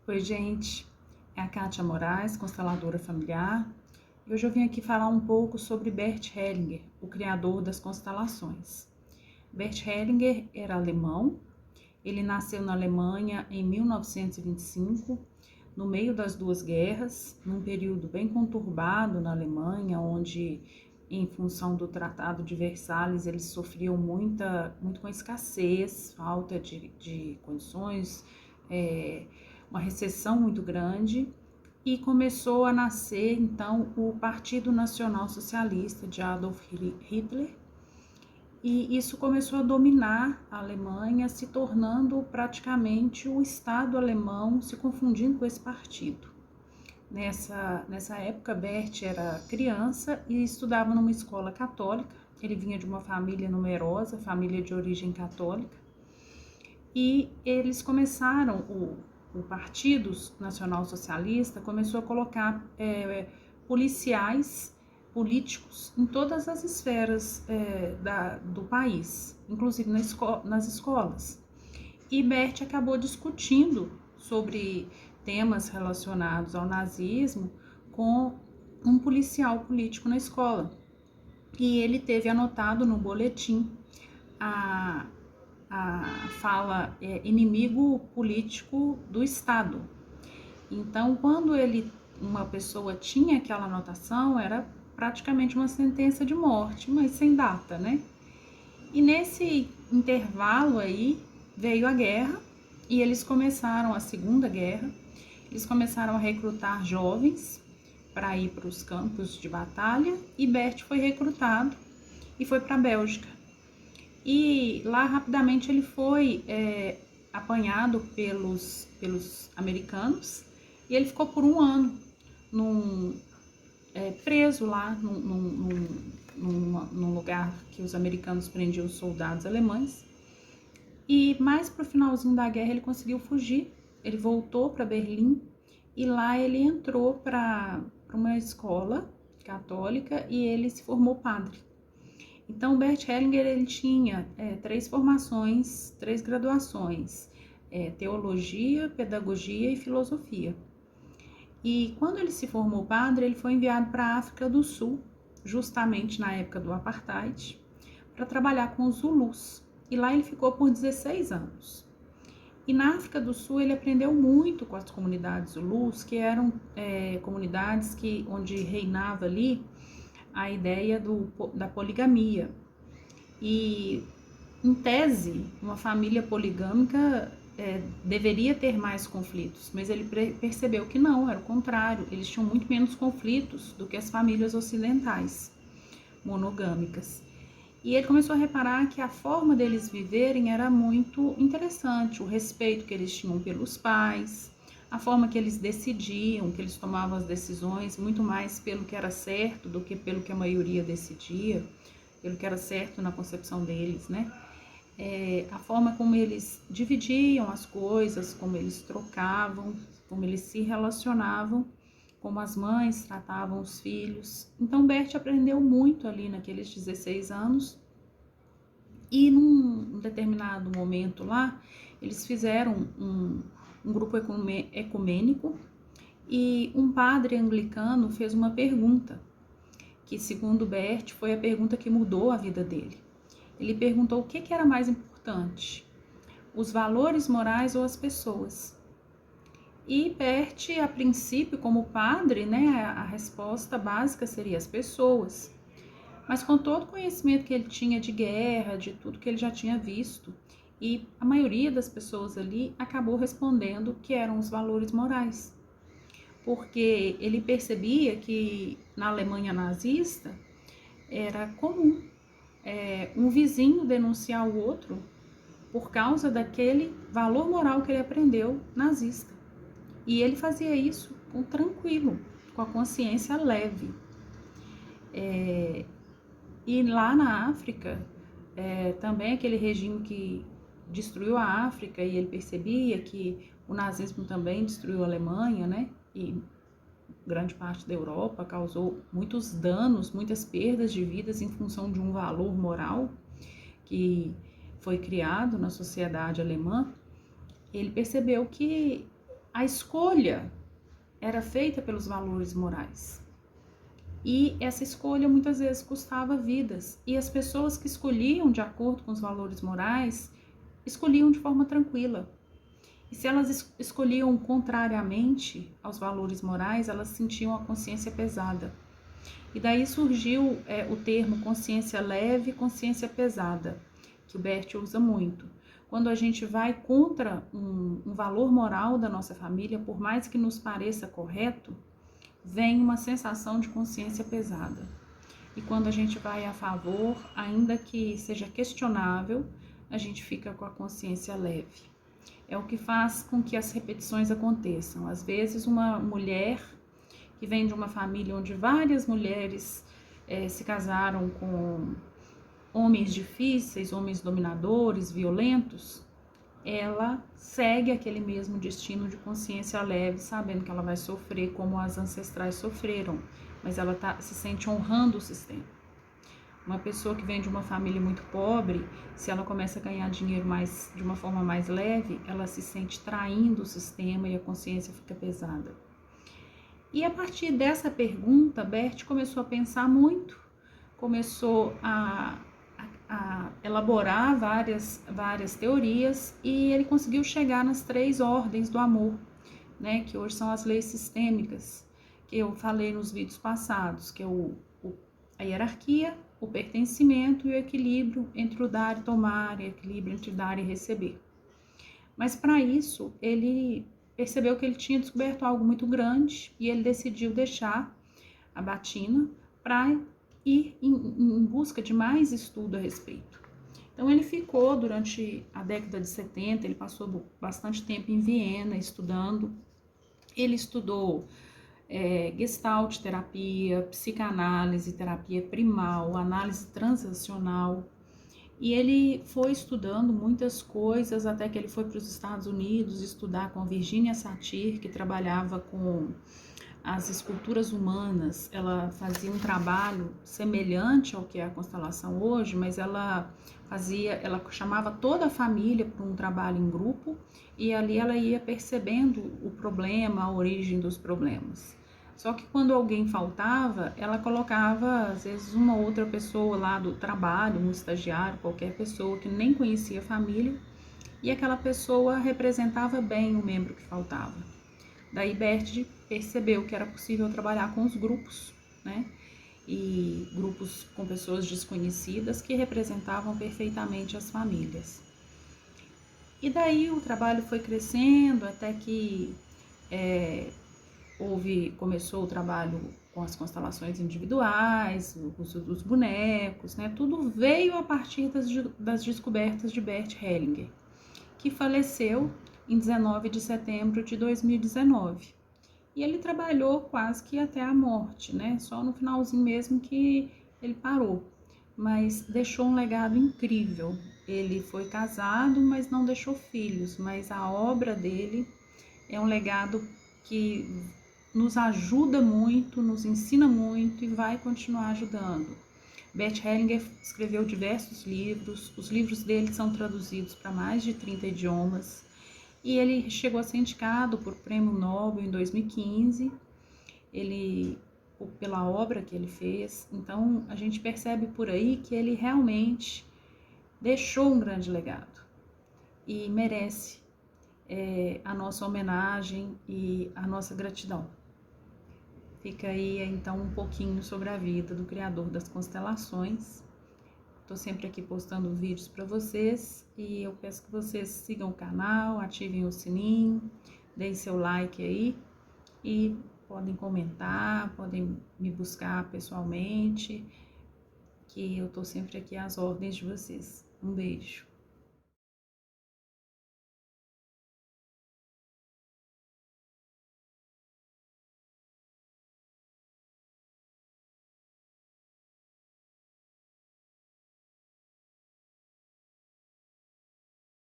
Oi, gente, é a Kátia Moraes, consteladora familiar, e hoje eu vim aqui falar um pouco sobre Bert Hellinger, o criador das constelações. Bert Hellinger era alemão, ele nasceu na Alemanha em 1925, no meio das duas guerras, num período bem conturbado na Alemanha, onde, em função do Tratado de Versalhes, eles sofriam muito com escassez, falta de condições, uma recessão muito grande, e começou a nascer então o Partido Nacional Socialista de Adolf Hitler, e isso começou a dominar a Alemanha, se tornando praticamente o Estado alemão, se confundindo com esse partido. Nessa época, Bert era criança e estudava numa escola católica. Ele vinha de uma família numerosa, família de origem católica, e eles começaram, o Partido Nacional Socialista começou a colocar políticos em todas as esferas do país, inclusive nas escolas. E Bert acabou discutindo sobre temas relacionados ao nazismo com um policial político na escola. E ele teve anotado no boletim a fala inimigo político do Estado. Então, quando uma pessoa tinha aquela anotação, era praticamente uma sentença de morte, mas sem data, né? E nesse intervalo aí veio a guerra e eles começaram a Segunda Guerra. Eles começaram a recrutar jovens para ir para os campos de batalha, e Bert foi recrutado e foi para a Bélgica. E lá rapidamente ele foi apanhado pelos americanos, e ele ficou por um ano preso lá num lugar que os americanos prendiam os soldados alemães. E mais pro finalzinho da guerra ele conseguiu fugir, ele voltou para Berlim, e lá ele entrou para uma escola católica e ele se formou padre. Então, Bert Hellinger ele tinha 3 formações, 3 graduações, teologia, pedagogia e filosofia. E quando ele se formou padre, ele foi enviado para a África do Sul, justamente na época do Apartheid, para trabalhar com os Zulus. E lá ele ficou por 16 anos. E na África do Sul ele aprendeu muito com as comunidades Zulus, que eram comunidades onde reinava ali a ideia da poligamia. E, em tese, uma família poligâmica deveria ter mais conflitos, mas ele percebeu que não, era o contrário, eles tinham muito menos conflitos do que as famílias ocidentais monogâmicas. E ele começou a reparar que a forma deles viverem era muito interessante, o respeito que eles tinham pelos pais, a forma que eles decidiam, que eles tomavam as decisões muito mais pelo que era certo do que pelo que a maioria decidia, pelo que era certo na concepção deles, né? A forma como eles dividiam as coisas, como eles trocavam, como eles se relacionavam, como as mães tratavam os filhos. Então, Bert aprendeu muito ali naqueles 16 anos, e num determinado momento lá, eles fizeram um grupo ecumênico, e um padre anglicano fez uma pergunta, que segundo Bert foi a pergunta que mudou a vida dele. Ele perguntou o que era mais importante, os valores morais ou as pessoas? E Bert, a princípio, como padre, né, a resposta básica seria as pessoas. Mas com todo o conhecimento que ele tinha de guerra, de tudo que ele já tinha visto, e a maioria das pessoas ali acabou respondendo que eram os valores morais. Porque ele percebia que na Alemanha nazista era comum um vizinho denunciar o outro por causa daquele valor moral que ele aprendeu nazista. E ele fazia isso tranquilo, com a consciência leve. E lá na África, também aquele regime que destruiu a África, e ele percebia que o nazismo também destruiu a Alemanha, né? E grande parte da Europa, causou muitos danos, muitas perdas de vidas em função de um valor moral que foi criado na sociedade alemã. Ele percebeu que a escolha era feita pelos valores morais. E essa escolha muitas vezes custava vidas. E as pessoas que escolhiam de acordo com os valores morais, escolhiam de forma tranquila. E se elas escolhiam contrariamente aos valores morais, elas sentiam a consciência pesada. E daí surgiu o termo consciência leve e consciência pesada, que o Bert usa muito. Quando a gente vai contra um valor moral da nossa família, por mais que nos pareça correto, vem uma sensação de consciência pesada. E quando a gente vai a favor, ainda que seja questionável, a gente fica com a consciência leve. É o que faz com que as repetições aconteçam. Às vezes, uma mulher que vem de uma família onde várias mulheres se casaram com homens difíceis, homens dominadores, violentos, ela segue aquele mesmo destino de consciência leve, sabendo que ela vai sofrer como as ancestrais sofreram, mas ela se sente honrando o sistema. Uma pessoa que vem de uma família muito pobre, se ela começa a ganhar dinheiro de uma forma mais leve, ela se sente traindo o sistema e a consciência fica pesada. E a partir dessa pergunta, Bert começou a pensar muito, começou a elaborar várias teorias e ele conseguiu chegar nas 3 ordens do amor, né, que hoje são as leis sistêmicas, que eu falei nos vídeos passados, que é a hierarquia, o pertencimento e o equilíbrio entre o dar e tomar, e o equilíbrio entre dar e receber. Mas para isso, ele percebeu que ele tinha descoberto algo muito grande e ele decidiu deixar a batina para ir em busca de mais estudo a respeito. Então ele ficou durante a década de 70, ele passou bastante tempo em Viena estudando. Ele estudou Gestalt terapia, psicanálise, terapia primal, análise transacional. E ele foi estudando muitas coisas até que ele foi para os Estados Unidos estudar com Virginia Satir, que trabalhava com as esculturas humanas. Ela fazia um trabalho semelhante ao que é a constelação hoje, mas ela chamava toda a família para um trabalho em grupo e ali ela ia percebendo o problema, a origem dos problemas. Só que quando alguém faltava, ela colocava, às vezes, uma outra pessoa lá do trabalho, um estagiário, qualquer pessoa que nem conhecia a família, e aquela pessoa representava bem o membro que faltava. Daí Bert percebeu que era possível trabalhar com os grupos, né? E grupos com pessoas desconhecidas que representavam perfeitamente as famílias. E daí o trabalho foi crescendo até que começou o trabalho com as constelações individuais, o uso dos bonecos, né? Tudo veio a partir das descobertas de Bert Hellinger, que faleceu em 19 de setembro de 2019. E ele trabalhou quase que até a morte, né? Só no finalzinho mesmo que ele parou. Mas deixou um legado incrível. Ele foi casado, mas não deixou filhos. Mas a obra dele é um legado que nos ajuda muito, nos ensina muito e vai continuar ajudando. Bert Hellinger escreveu diversos livros. Os livros dele são traduzidos para mais de 30 idiomas. E ele chegou a ser indicado por Prêmio Nobel em 2015, pela obra que ele fez. Então, a gente percebe por aí que ele realmente deixou um grande legado e merece a nossa homenagem e a nossa gratidão. Fica aí, então, um pouquinho sobre a vida do Criador das Constelações. Estou sempre aqui postando vídeos para vocês e eu peço que vocês sigam o canal, ativem o sininho, deem seu like aí e podem comentar, podem me buscar pessoalmente, que eu estou sempre aqui às ordens de vocês. Um beijo.